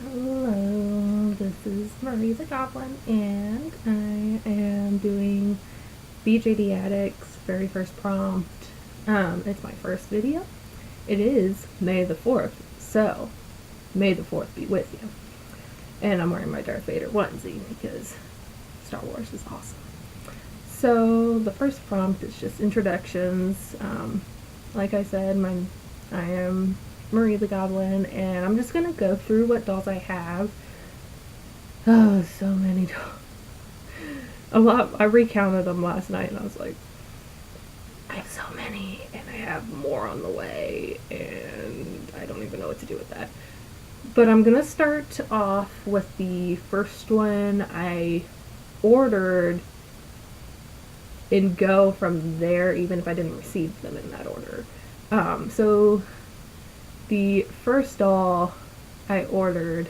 Hello, this is Marie the Goblin, and I am doing BJD Addicts' very first prompt. It's my first video. It is May the 4th, so May the 4th be with you. And I'm wearing my Darth Vader onesie because Star Wars is awesome. So the first prompt is just introductions. Like I said, I am Marie the Goblin, and I'm just gonna go through what dolls I have. Oh, so many dolls. A lot. I recounted them last night, and I was like, I have so many, and I have more on the way, and I don't even know what to do with that. But I'm gonna start off with the first one I ordered and go from there, even if I didn't receive them in that order. So the first doll I ordered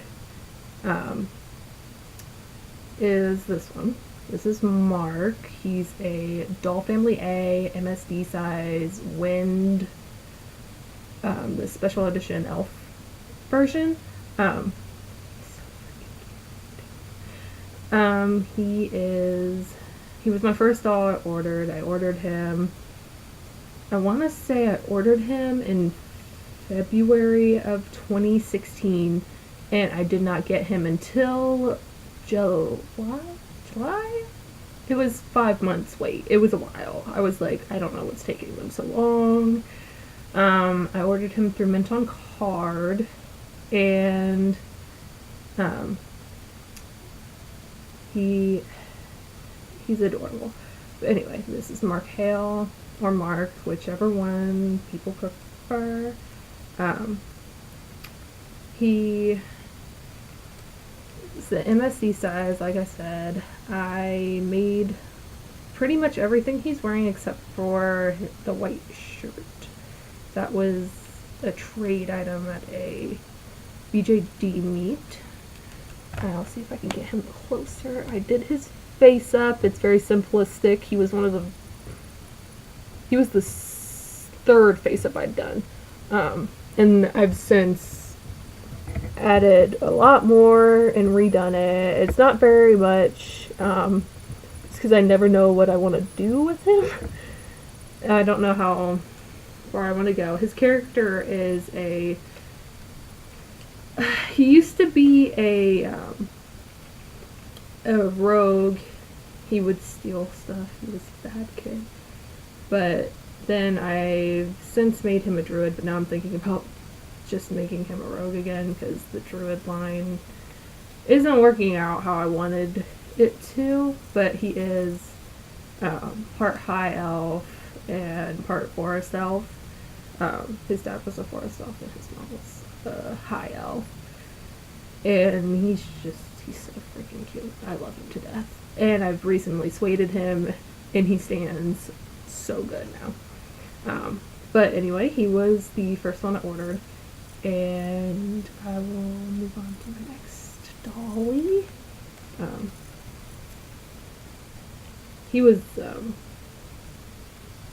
is this one. This is Mark. He's a Doll Family A, MSD size, Wind, the special edition elf version. He was my first doll I ordered. I ordered him, I want to say I ordered him in February of 2016, and I did not get him until July? It was 5 months wait. It was a while. I was like, I don't know what's taking them so long. I ordered him through Mint on Card, and he's adorable. But anyway, this is Mark Hale, or Mark, whichever one people prefer. He's the MSC size, like I said. I made pretty much everything he's wearing except for the white shirt. That was a trade item at a BJD meet. I'll see if I can get him closer. I did his face up. It's very simplistic. He was the third face up I'd done. And I've since added a lot more and redone it. It's not very much. It's because I never know what I want to do with him. I don't know how far I want to go. His character is he used to be a rogue. He would steal stuff. He was a bad kid. But then I've since made him a druid, but now I'm thinking about just making him a rogue again because the druid line isn't working out how I wanted it to. But he is part high elf and part forest elf. His dad was a forest elf and his mom was a high elf. And he's so freaking cute. I love him to death. And I've recently swaded him, and he stands so good now. But anyway, he was the first one I ordered, and I will move on to my next dolly. He was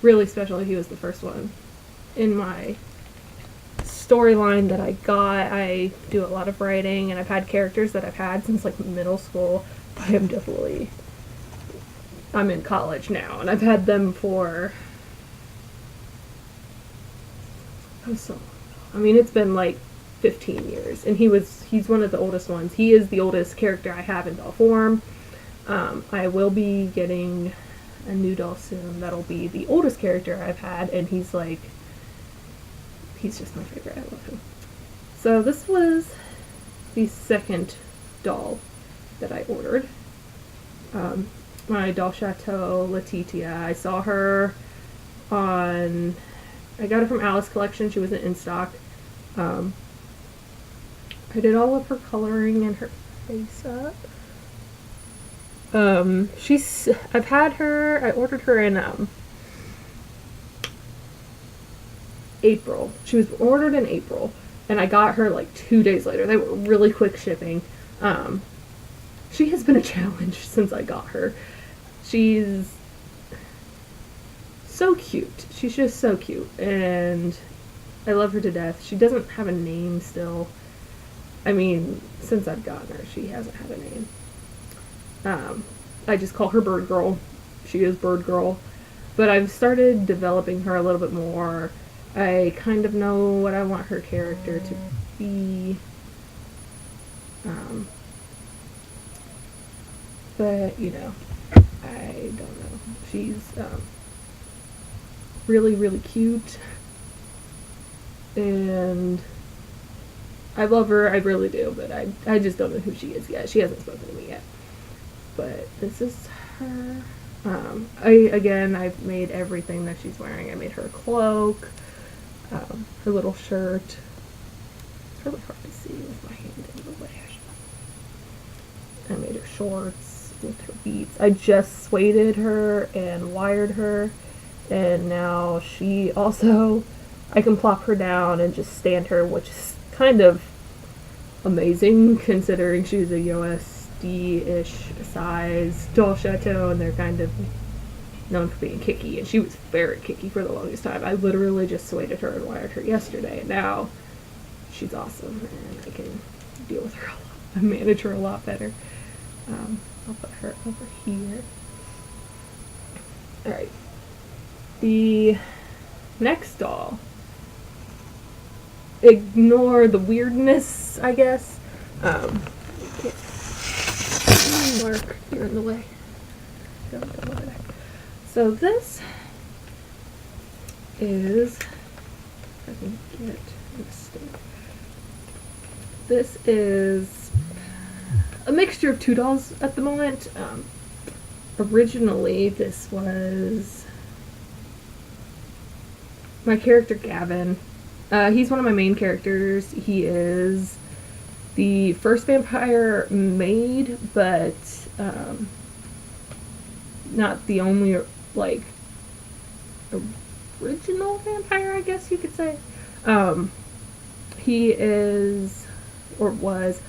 really special. He was the first one in my storyline that I got. I do a lot of writing, and I've had characters that I've had since like middle school. I'm in college now, and I've had them for it's been like 15 years, and he's one of the oldest ones. He is the oldest character I have in doll form. I will be getting a new doll soon that'll be the oldest character I've had, and he's just my favorite. I love him. So this was the second doll that I ordered. My Doll Chateau Letitia. I saw her I got it from Alice Collection. She wasn't in stock. I did all of her coloring and her face up. I've had her, I ordered her in April. She was ordered in April, and I got her like 2 days later. They were really quick shipping. She has been a challenge since I got her. She's so cute. She's just so cute, and I love her to death. She doesn't have a name still. I mean, since I've gotten her, she hasn't had a name. I just call her Bird Girl. She is Bird Girl. But I've started developing her a little bit more. I kind of know what I want her character to be. But, you know, I don't know. She's really, really cute. And I love her, I really do, but I just don't know who she is yet. She hasn't spoken to me yet. But this is her. I've made everything that she's wearing. I made her cloak, her little shirt. It's really hard to see with my hand in the way. I made her shorts with her beads. I just sueded her and wired her, and now she also, I can plop her down and just stand her, which is kind of amazing considering she's a USD-ish size doll chateau, and they're kind of known for being kicky, and she was very kicky for the longest time. I literally just sueded her and wired her yesterday, and now she's awesome, and I can deal with her a lot. I manage her a lot better. I'll put her over here. Alright. The next doll. Ignore the weirdness, I guess. Mark, you're in the way. Go over there. So this is, if I can get this thing. This is a mixture of two dolls at the moment. Originally, this was my character Gavin. He's one of my main characters. He is the first vampire made, but not the only, like, original vampire, I guess you could say. He is, or was,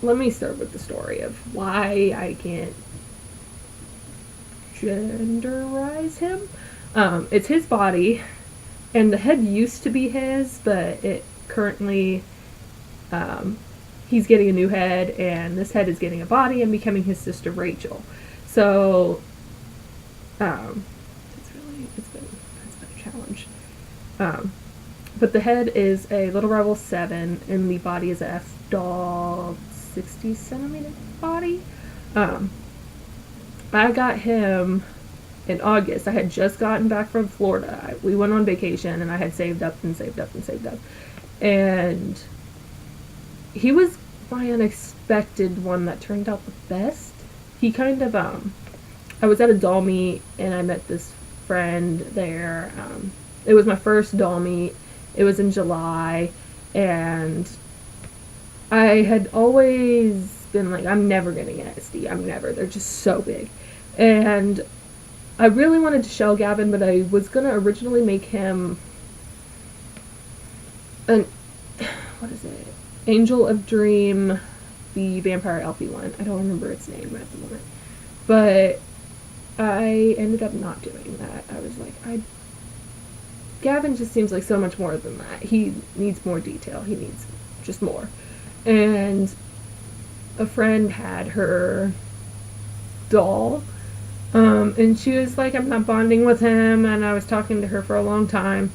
let me start with the story of why I can't genderize him. It's his body, and the head used to be his, but it currently, he's getting a new head, and this head is getting a body and becoming his sister Rachel. So, it's been a challenge. But the head is a Little Rebel 7, and the body is a F-Dog 60 centimeter body. I got him in August. I had just gotten back from Florida. We went on vacation, and I had saved up and saved up and saved up. And he was my unexpected one that turned out the best. He kind of, I was at a doll meet, and I met this friend there. It was my first doll meet. It was in July, and I had always been like, I'm never getting an SD. I'm never. They're just so big. And I really wanted to show Gavin, but I was going to originally make him an, what is it? Angel of Dream, the Vampire Elfie one. I don't remember its name at the moment. But I ended up not doing that. I was like, Gavin just seems like so much more than that. He needs more detail. He needs just more. And a friend had her doll, and she was like, I'm not bonding with him, and I was talking to her for a long time,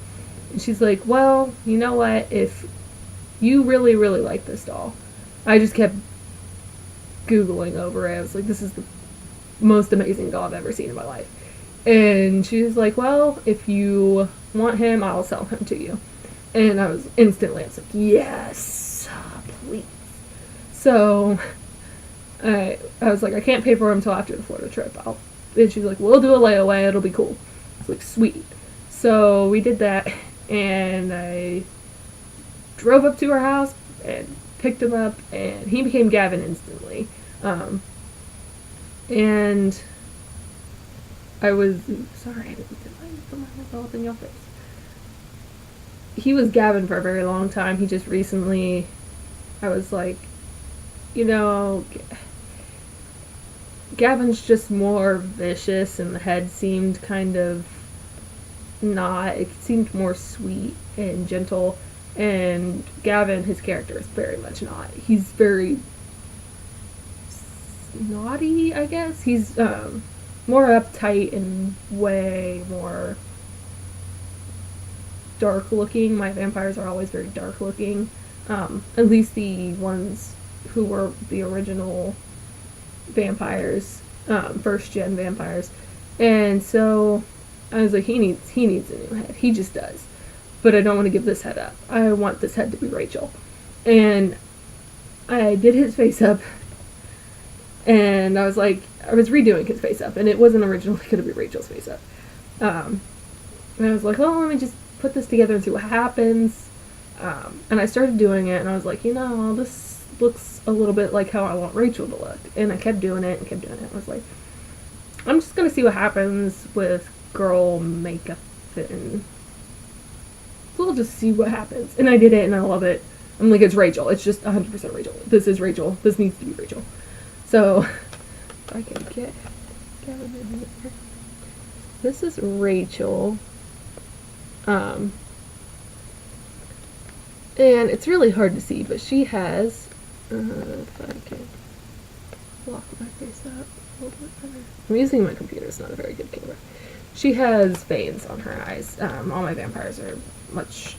and she's like, well, you know what, if you really, really like this doll. I just kept Googling over it. I was like, this is the most amazing doll I've ever seen in my life. And she was like, well, if you want him, I'll sell him to you. And I was like, yes, please. So I was like, I can't pay for him until after the Florida trip. And she's like, we'll do a layaway, it'll be cool. I was like, sweet. So we did that, and I drove up to her house and picked him up, and he became Gavin instantly. And I was, sorry, I didn't put my myself in your face. He was Gavin for a very long time. He just recently, I was like, you know, Gavin's just more vicious, and the head seemed kind of not, it seemed more sweet and gentle. And Gavin, his character, is very much not. He's very naughty, I guess. He's more uptight and way more dark looking. My vampires are always very dark looking. At least the ones who were the original vampires, first gen vampires. And so I was like, he needs a new head. He just does. But I don't want to give this head up. I want this head to be Rachel. And I did his face up, and I was redoing his face up, and it wasn't originally going to be Rachel's face up. And I was like, oh, let me just put this together and see what happens. And I started doing it, and I was like, this looks a little bit like how I want Rachel to look. And I kept doing it and kept doing it. I was like, I'm just going to see what happens with girl makeup, and we'll just see what happens. And I did it, and I love it. I'm like, it's Rachel. It's just 100% Rachel. This is Rachel. This needs to be Rachel. So, if I can get Gavin in here. This is Rachel. And it's really hard to see, but she has, if I can lock my face up a little bit better. I'm using my computer, it's not a very good camera. She has veins on her eyes. All my vampires are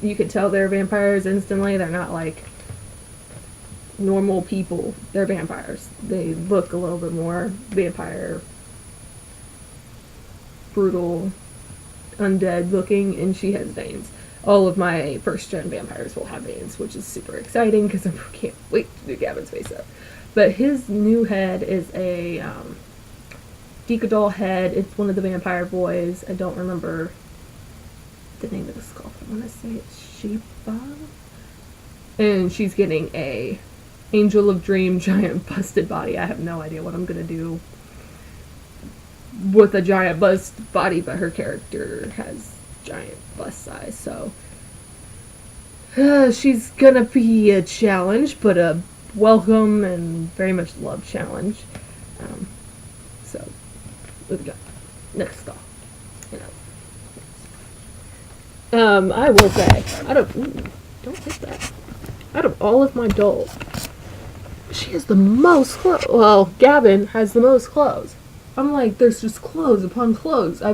you can tell they're vampires instantly. They're not like normal people. They're vampires. They look a little bit more vampire, brutal, undead looking, and she has veins. All of my first gen vampires will have veins, which is super exciting because I can't wait to do Gavin's face up. But his new head is a Decadol head. It's one of the vampire boys. I don't remember the name of the skull. I want to say it's Sheba. And she's getting a Angel of Dream giant busted body. I have no idea what I'm going to do with a giant bust body, but her character has giant bust size, so she's gonna be a challenge, but a welcome and very much loved challenge. So we've got next stop. I will say, don't hit that. Out of all of my dolls, she has the most clothes. Well, Gavin has the most clothes. I'm like, there's just clothes upon clothes. I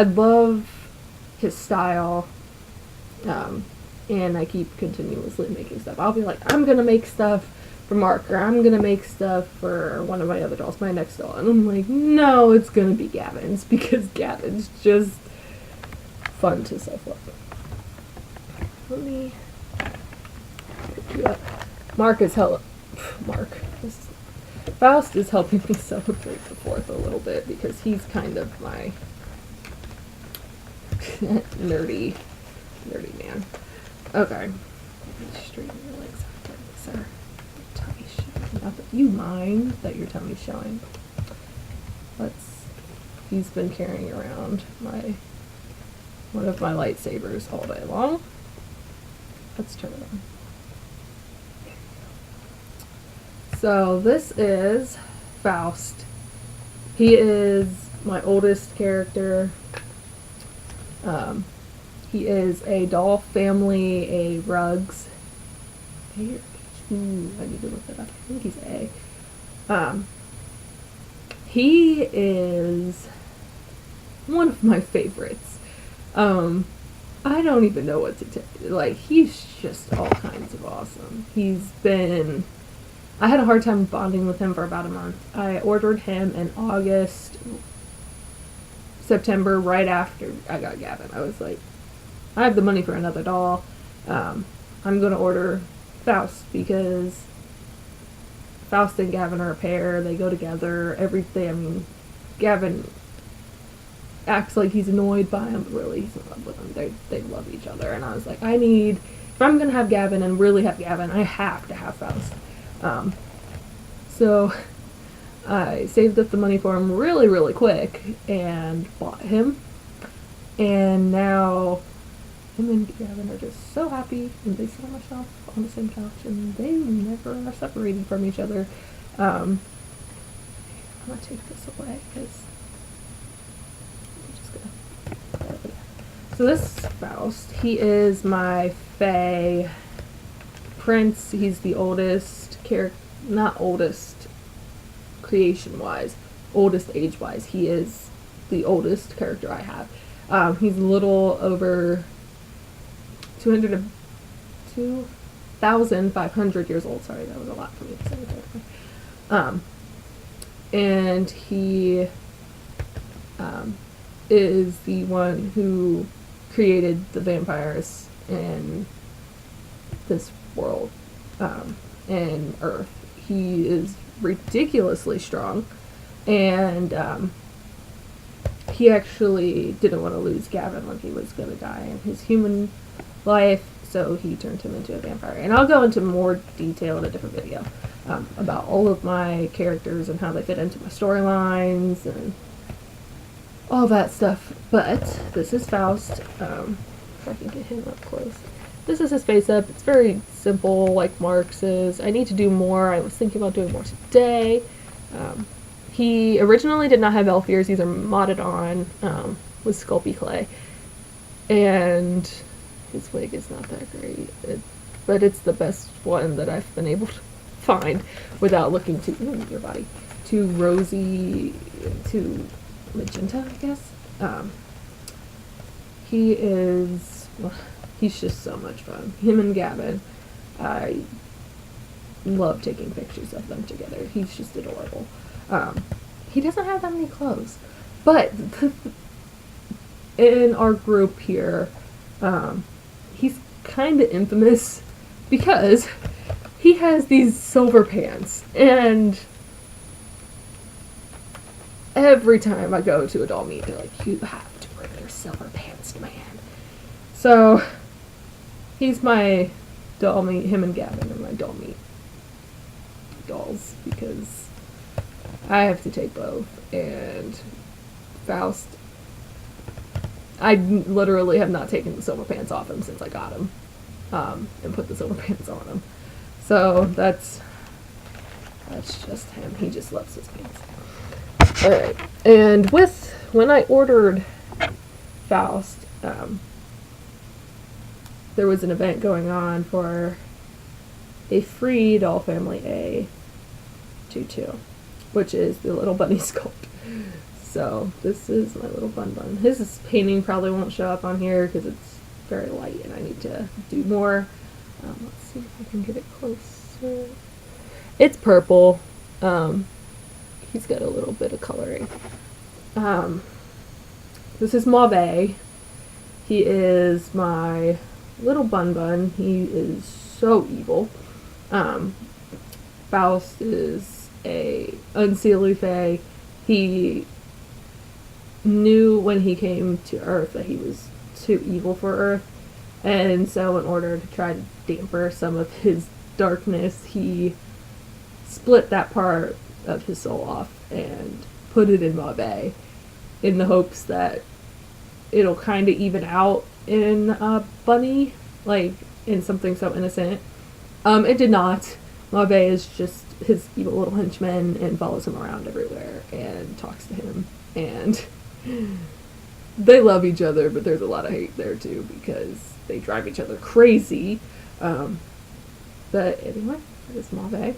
love his style, and I keep continuously making stuff. I'll be like, I'm gonna make stuff for Mark, or I'm gonna make stuff for one of my other dolls, my next doll, and I'm like, no, it's gonna be Gavin's, because Gavin's just fun to self-love. Let me pick you up. Faust is helping me celebrate the 4th a little bit, because he's kind of my nerdy man. Okay. Straighten your legs out there, sir. Your tummy's showing. Not that you mind that your tummy's showing. He's been carrying around one of my lightsabers all day long. Let's turn it on. So this is Faust. He is my oldest character. He is a doll family, a Rugs. I need to look that up. I think he's A. He is one of my favorites. I don't even know what to tell you. Like, he's just all kinds of awesome. I had a hard time bonding with him for about a month. I ordered him in September, right after I got Gavin. I was like, I have the money for another doll. I'm going to order Faust, because Faust and Gavin are a pair. They go together. Gavin acts like he's annoyed by him, but really he's in love with him. They love each other. And I was like, if I'm going to have Gavin and really have Gavin, I have to have Faust. So I saved up the money for him really, really quick and bought him. And now him and Gavin are just so happy, and they sit on my shelf on the same couch, and they never are separated from each other. I'm gonna take this away, because I'm just gonna put it over there. So this is Faust. He is my fae prince. He's the oldest character, not oldest creation-wise, oldest age-wise. He is the oldest character I have. He's a little over 2,500 years old. Sorry, that was a lot for me to say. And he is the one who created the vampires in this world, and Earth. He is ridiculously strong, and he actually didn't want to lose Gavin when he was going to die in his human life, so he turned him into a vampire. And I'll go into more detail in a different video about all of my characters and how they fit into my storylines and all that stuff. But this is Faust. If I can get him up close. This is his face up. It's very simple, like Mark's is. I need to do more. I was thinking about doing more today. He originally did not have elf ears. These are modded on with Sculpey clay. And his wig is not that great. But it's the best one that I've been able to find without looking your body, too rosy, too magenta, I guess. He's just so much fun. Him and Gavin, I love taking pictures of them together. He's just adorable. He doesn't have that many clothes, but in our group here, he's kind of infamous because he has these silver pants, and every time I go to a doll meet, they're like, you have to wear your silver pants, man. So he's my doll meet. Him and Gavin are my doll meet dolls because I have to take both. And Faust, I literally have not taken the silver pants off him since I got him, and put the silver pants on him. So that's just him. He just loves his pants. Alright, and when I ordered Faust, there was an event going on for a free Doll Family A tutu, which is the little bunny sculpt. So this is my little bun. His painting probably won't show up on here because it's very light and I need to do more. Let's see if I can get it closer. It's purple. He's got a little bit of coloring. This is Mauve. He is my little bun. He is so evil. Faust is a unseelie fae. He knew when he came to Earth that he was too evil for Earth, and so in order to try to damper some of his darkness, he split that part of his soul off and put it in Mauve in the hopes that it'll kind of even out in Bunny, like in something so innocent. It did not. Mauve is just his evil little henchman and follows him around everywhere and talks to him, and they love each other, but there's a lot of hate there too because they drive each other crazy. But anyway, that is Mauve.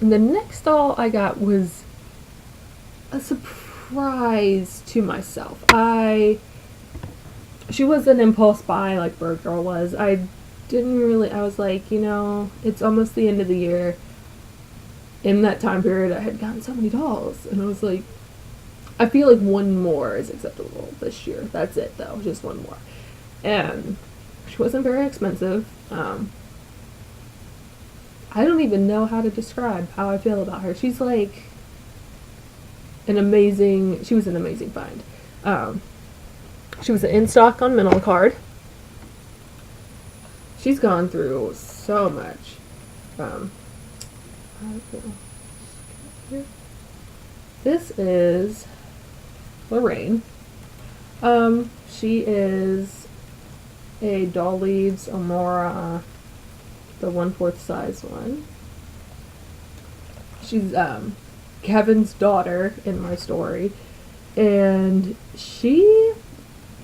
And the next doll I got was a surprise to myself. She was an impulse buy like Bird Girl was. I was like, it's almost the end of the year. In that time period, I had gotten so many dolls, and I was like, I feel like one more is acceptable this year. That's it, though, just one more. And she wasn't very expensive. I don't even know how to describe how I feel about her. She's like she was an amazing find. She was in stock on Mental Card. She's gone through so much. This is Lorraine. She is a Doll Leaves Amora, the 1/4 size one. She's Kevin's daughter in my story, and she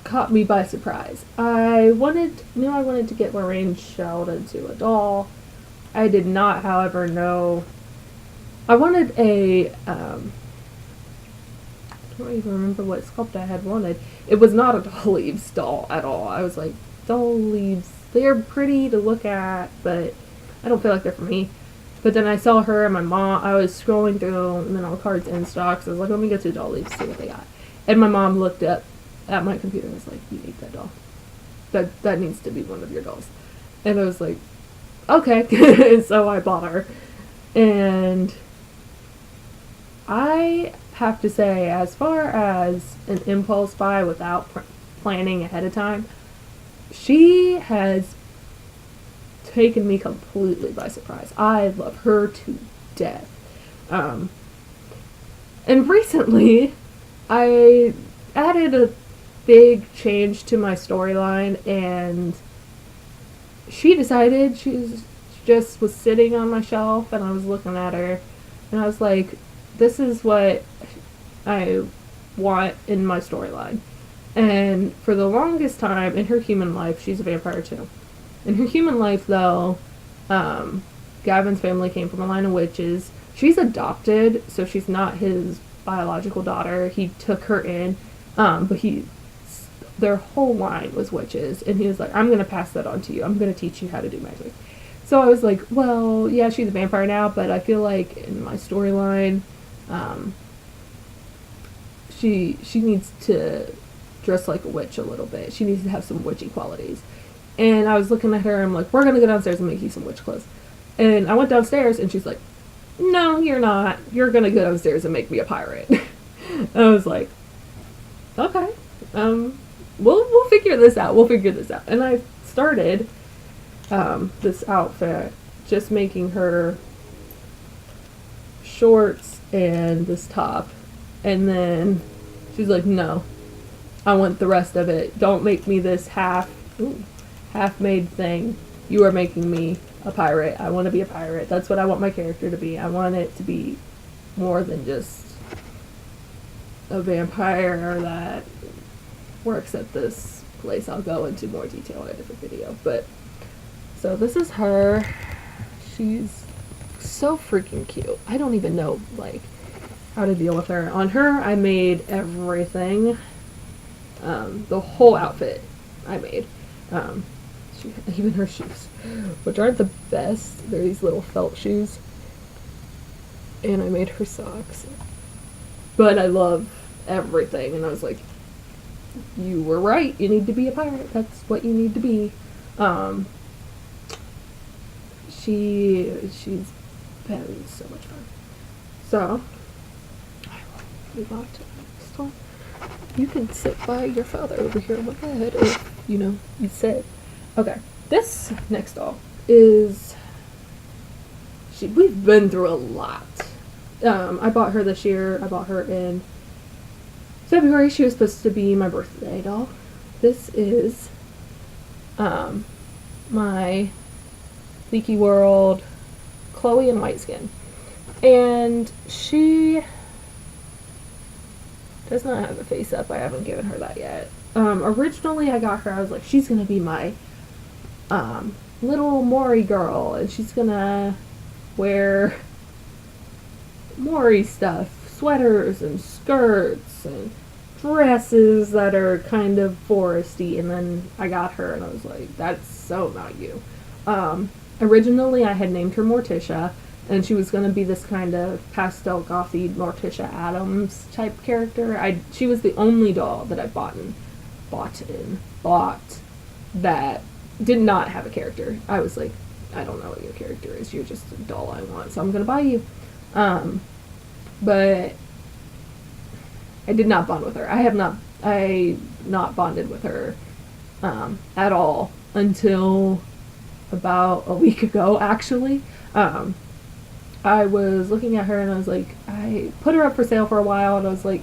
caught me by surprise. Knew I wanted to get Lorraine shelled into a doll. I did not, however, know. I wanted a, I don't even remember what sculpt I had wanted. It was not a Doll Leaves doll at all. I was like, Doll Leaves, they're pretty to look at, but I don't feel like they're for me. But then I saw her and my mom, I was scrolling through Mineral cards in stock, so I was like, let me go to Doll Leaves, see what they got. And my mom looked up at my computer and was like, you need that doll. That needs to be one of your dolls. And I was like, okay. And so I bought her. And I have to say, as far as an impulse buy without planning ahead of time, she has taken me completely by surprise. I love her to death. And recently, I added a big change to my storyline, and she decided she just was sitting on my shelf, and I was looking at her, and I was like, this is what I want in my storyline. And for the longest time, in her human life, she's a vampire too. In her human life, though, Gavin's family came from a line of witches. She's adopted, so she's not his biological daughter. He took her in, but their whole line was witches, and he was like, I'm going to pass that on to you. I'm going to teach you how to do magic. So I was like, well, yeah, she's a vampire now, but I feel like in my storyline, she needs to dress like a witch a little bit. She needs to have some witchy qualities. And I was looking at her, and I'm like, we're going to go downstairs and make you some witch clothes. And I went downstairs, and she's like, no, you're not. You're going to go downstairs and make me a pirate. I was like, okay, we'll figure this out. We'll figure this out. And I started this outfit, just making her shorts and this top. And then she's like, no, I want the rest of it. Don't make me this half-made thing. You are making me a pirate. I want to be a pirate. That's what I want my character to be. I want it to be more than just a vampire that works at this place. I'll go into more detail in a different video. But, so this is her. She's so freaking cute. I don't even know, like, how to deal with her. On her, I made everything. The whole outfit I made. Even her shoes, which aren't the best. They're these little felt shoes. And I made her socks. But I love everything. And I was like, you were right. You need to be a pirate. That's what you need to be. She's been so much fun. So, I will move on to the next one. You can sit by your father over here on my bed if, you sit. Okay, this next doll is, we've been through a lot. I bought her this year. I bought her in February. She was supposed to be my birthday doll. This is my Leaky World Chloe in white skin. And she does not have a face up. I haven't given her that yet. Originally I got her, I was like, she's gonna be my little Maury girl, and she's gonna wear Maury stuff, sweaters and skirts and dresses that are kind of foresty. And then I got her and I was like, that's so not you. Originally I had named her Morticia, and she was going to be this kind of pastel gothy Morticia Addams type character. She was the only doll that I bought that did not have a character. I was like, I don't know what your character is. You're just a doll I want, so I'm going to buy you. But I did not bond with her. I not bonded with her at all until about a week ago, actually. I was looking at her and I was like, I put her up for sale for a while, and I was like,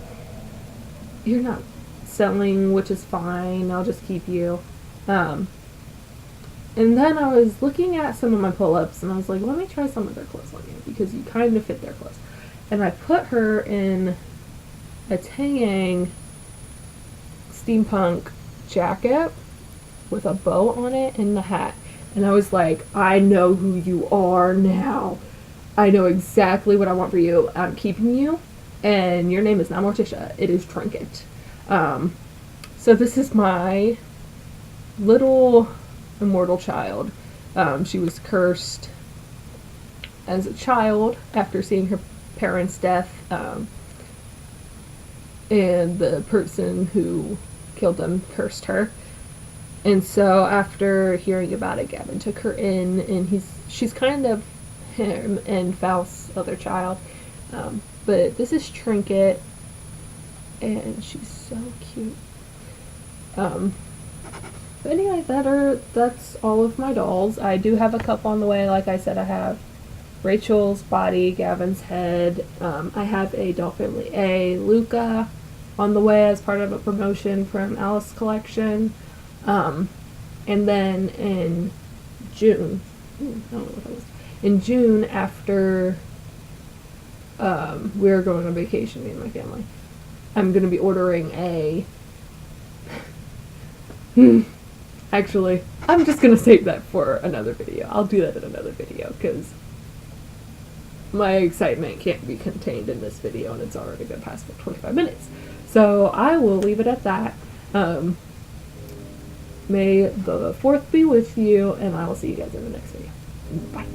you're not selling, which is fine, I'll just keep you. And then I was looking at some of my pull-ups and I was like, let me try some of their clothes on you, because you kind of fit their clothes. And I put her in a Tang steampunk jacket with a bow on it and the hat. And I was like, I know who you are now. I know exactly what I want for you. I'm keeping you. And your name is not Morticia. It is Trinket. So this is my little immortal child. She was cursed as a child after seeing her parents' death. And the person who killed them cursed her. And so after hearing about it, Gavin took her in, and she's kind of him and Faust's other child. But this is Trinket, and she's so cute. But anyway, that's all of my dolls. I do have a couple on the way. Like I said, I have Rachel's body, Gavin's head. I have a Doll Family A, Luca, on the way as part of a promotion from Alice Collection. And then in June, I don't know what that was. In June, after we're going on vacation, me and my family, I'm going to be ordering a... Actually, I'm just going to save that for another video. I'll do that in another video, because my excitement can't be contained in this video, and it's already been past 25 minutes. So I will leave it at that. May the 4th be with you, and I will see you guys in the next video. Bye.